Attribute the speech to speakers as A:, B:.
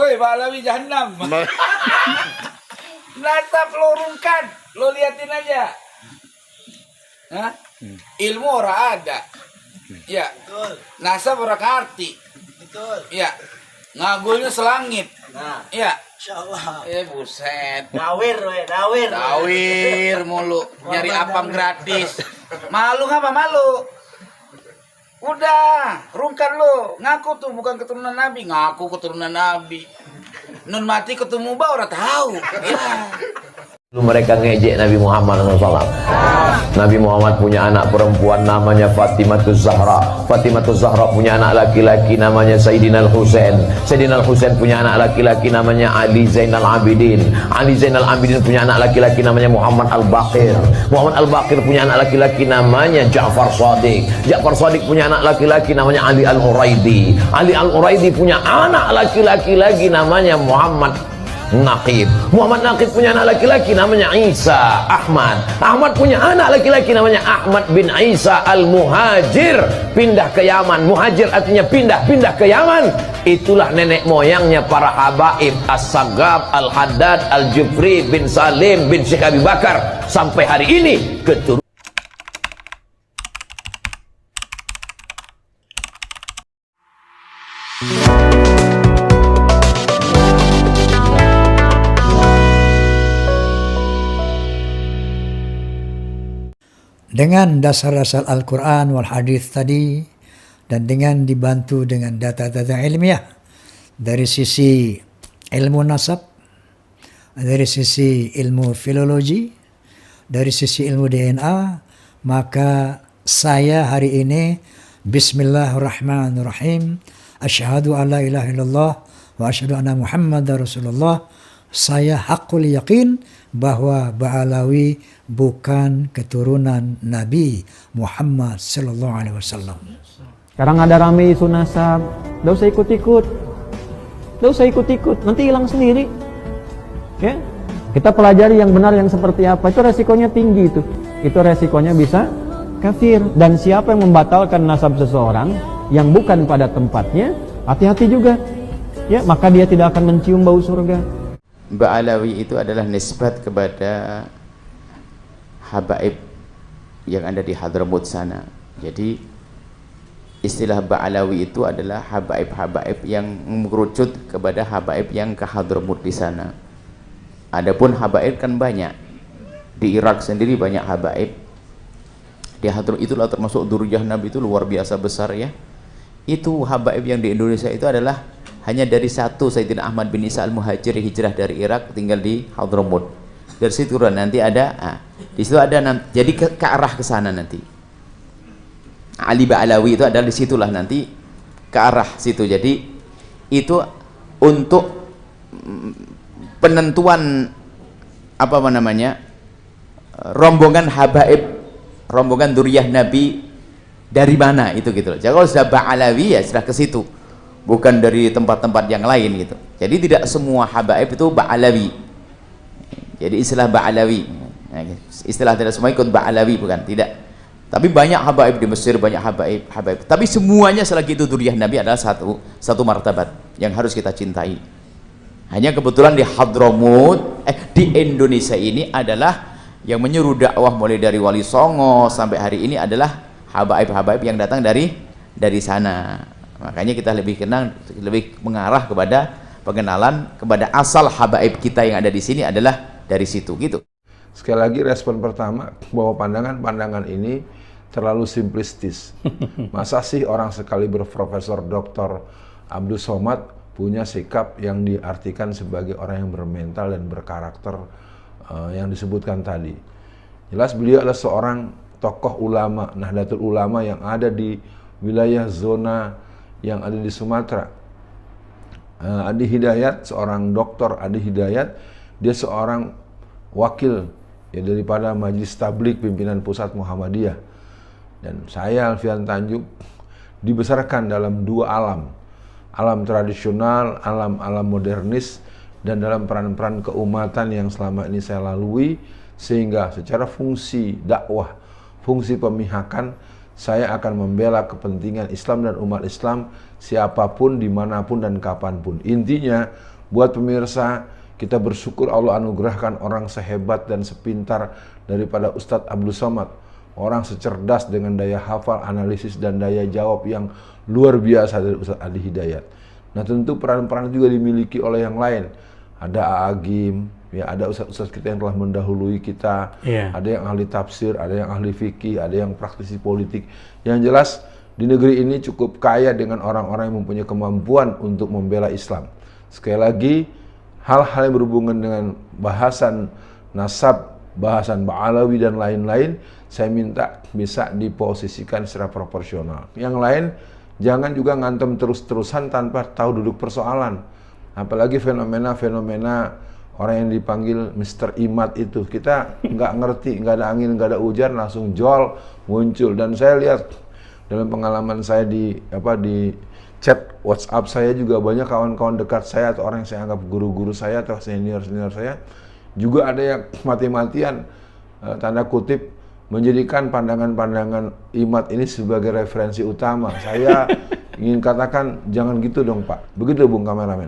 A: Woi, Balawi Jahannam. Natap lo rungkan, lo liatin aja. Hah? Ilmu orang ada. Ya.
B: Betul.
A: Nasab orang ngerti.
B: Betul.
A: Ya. Ngagulnya selangit.
B: Nah,
A: Ya.
B: insyaallah.
A: Buset.
B: Dawir we, dawir.
A: Tawir mulu, nyari apam gratis. Malu ngapa malu? Udah, rungkan lo. Ngaku tuh bukan keturunan Nabi, ngaku keturunan Nabi. Nun mati ketemu orang tahu. Ya.
C: Mereka ngejek Nabi Muhammad SAW. Nabi Muhammad punya anak perempuan namanya Fatimatus Zahra. Fatimatus Zahra punya anak laki-laki namanya Sayyidina Al-Husain. Sayyidina Al-Husain punya anak laki-laki namanya Ali Zainal Abidin. Ali Zainal Abidin punya anak laki-laki namanya Muhammad Al-Baqir. Muhammad Al-Baqir punya anak laki-laki namanya Ja'far Shadiq. Ja'far Shadiq punya anak laki-laki namanya Ali Al-Uraidi. Ali Al-Uraidi punya anak laki-laki lagi namanya Muhammad Naqib. Muhammad Naqib punya anak laki-laki namanya Isa Ahmad. Ahmad punya anak laki-laki namanya Ahmad bin Isa Al-Muhajir. Pindah ke Yaman. Muhajir artinya pindah ke Yaman. Itulah nenek moyangnya para habaib As-Sagab, Al-Haddad, Al-Jufri bin Salim bin Syekh Abi Bakar. Sampai hari ini keturunan.
D: Dengan dasar-dasar Al-Quran wal Hadis tadi dan dengan dibantu dengan data-data ilmiah dari sisi ilmu nasab, dari sisi ilmu filologi, dari sisi ilmu DNA, maka saya hari ini Bismillahirrahmanirrahim, asyhadu an la ilaha illallah wa asyhadu anna Muhammadar Rasulullah. Saya hakul yakin bahwa Ba'alawi bukan keturunan Nabi Muhammad sallallahu alaihi wasallam.
E: Sekarang ada rame isu nasab, nggak usah ikut-ikut, nanti hilang sendiri. Ya, kita pelajari yang benar yang seperti apa. Itu resikonya tinggi itu resikonya bisa kafir. Dan siapa yang membatalkan nasab seseorang yang bukan pada tempatnya, hati-hati juga. Ya, maka dia tidak akan mencium bau surga.
F: Ba'alawi itu adalah nisbat kepada habaib yang ada di Hadramut sana. Jadi istilah Ba'alawi itu adalah habaib-habaib yang mengerucut kepada habaib yang ke Hadramut di sana. Adapun habaib kan banyak. Di Irak sendiri banyak habaib. Di Hadramut itulah termasuk Durjah Nabi, itu luar biasa besar ya. Itu habaib yang di Indonesia itu adalah hanya dari satu, Sayyidina Ahmad bin Isa Al-Muhajir hijrah dari Irak tinggal di Hadramut. Dari situ nanti ada, di situ ada, jadi ke arah ke sana nanti. Ali Ba'alawi itu adalah disitulah nanti ke arah situ. Jadi itu untuk penentuan apa namanya, rombongan habaib, rombongan Duriyah Nabi dari mana itu gitu. Jadi kalau sudah Ba'alawi ya sudah ke situ. Bukan dari tempat-tempat yang lain gitu. Jadi tidak semua habaib itu Ba'alawi. Jadi istilah Ba'alawi, istilah tidak semua ikut Ba'alawi, bukan, tidak. Tapi banyak habaib di Mesir, banyak habaib. Tapi semuanya selagi itu Duriyah Nabi adalah satu martabat yang harus kita cintai. Hanya kebetulan di Hadramut, di Indonesia ini adalah yang menyuruh dakwah mulai dari Wali Songo sampai hari ini adalah habaib-habaib yang datang dari sana. Makanya kita lebih mengarah kepada pengenalan kepada asal habaib kita yang ada di sini adalah dari situ gitu.
G: Sekali lagi respon pertama bahwa pandangan ini terlalu simplistis. Masa sih orang sekaliber Profesor Dr. Abdul Somad punya sikap yang diartikan sebagai orang yang bermental dan berkarakter yang disebutkan tadi. Jelas beliau adalah seorang tokoh ulama, Nahdlatul Ulama yang ada di wilayah zona yang ada di Sumatera. Adi Hidayat, seorang dokter Adi Hidayat, dia seorang wakil ya daripada Majelis Tabligh Pimpinan Pusat Muhammadiyah. Dan saya Alfian Tanjung dibesarkan dalam dua alam. Alam tradisional, alam modernis, dan dalam peran-peran keumatan yang selama ini saya lalui, sehingga secara fungsi dakwah, fungsi pemihakan, saya akan membela kepentingan Islam dan umat Islam siapapun, dimanapun, dan kapanpun. Intinya, buat pemirsa, kita bersyukur Allah anugerahkan orang sehebat dan sepintar daripada Ustadz Abdul Somad. Orang secerdas dengan daya hafal, analisis, dan daya jawab yang luar biasa dari Ustadz Adi Hidayat. Nah, tentu peran-peran juga dimiliki oleh yang lain. Ada Agim, ya, ada ustaz-ustaz kita yang telah mendahului kita, ada yang ahli tafsir, ada yang ahli fikih, ada yang praktisi politik. Yang jelas di negeri ini cukup kaya dengan orang-orang yang mempunyai kemampuan untuk membela Islam. Sekali lagi, hal-hal yang berhubungan dengan bahasan nasab, bahasan Ba'alawi dan lain-lain, saya minta bisa diposisikan secara proporsional. Yang lain, jangan juga ngantem terus-terusan tanpa tahu duduk persoalan. Apalagi fenomena-fenomena orang yang dipanggil Mr. Imad itu, kita nggak ngerti, nggak ada angin, nggak ada hujan, langsung jol muncul. Dan saya lihat dalam pengalaman saya di chat WhatsApp saya juga banyak kawan-kawan dekat saya atau orang yang saya anggap guru-guru saya atau senior-senior saya juga ada yang mati-matian tanda kutip menjadikan pandangan-pandangan Imad ini sebagai referensi utama. Saya ingin katakan jangan gitu dong Pak. Begitu Bung Kameramen.